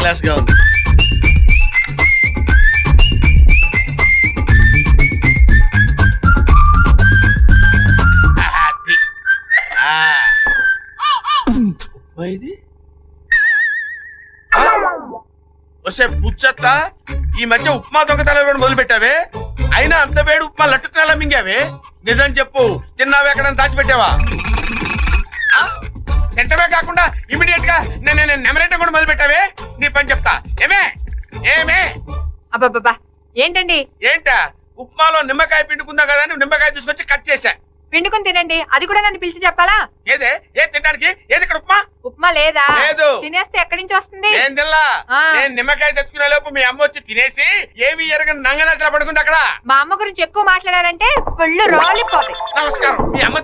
Class గా ఉంది. ఇది వస్తే పుచ్చత్త ఈ మధ్య ఉప్మా దొంగతనాలు కూడా మొదలు పెట్టావే. అయినా అంత వేడి ఉప్మా లట్టుకునేలా మింగావే. నిజం చెప్పు, తిన్నావా ఎక్కడ దాచిపెట్టావా? తింటమే కాకుండా ఇమీడియట్ గా నేను నెమరేట కూడా మొదలు పెట్టావే. నీ పని చెప్తా. ఏమే ఏమే అబ్బబ్బా ఏంటండి? ఏంటా ఉప్మాలో నిమ్మకాయ పిండుకుందా కదా అని నిమ్మకాయ తీసుకొచ్చి కట్ చేశా. పిండుకుని తినండి. అది కూడా నన్ను పిలిచి చెప్పాలా? ఏదే ఏ తినడానికి? ఏది ఇక్కడ ఉప్మా? ఉప్మా లేదా? లేదు. తినేస్తే ఎక్కడి నుంచి వస్తుంది? నేను తినలా. నేను నిమ్మకాయ తెచ్చుకునే లోపు మీ అమ్మ వచ్చి తినేసి ఏమి ఎరగని నంగనాచలా పడుకుంది అక్కడ. మా అమ్మ గురించి ఎక్కువ మాట్లాడారంటే ఒళ్ళు రాలిపోతాయి. నమస్కారం. మీ అమ్మ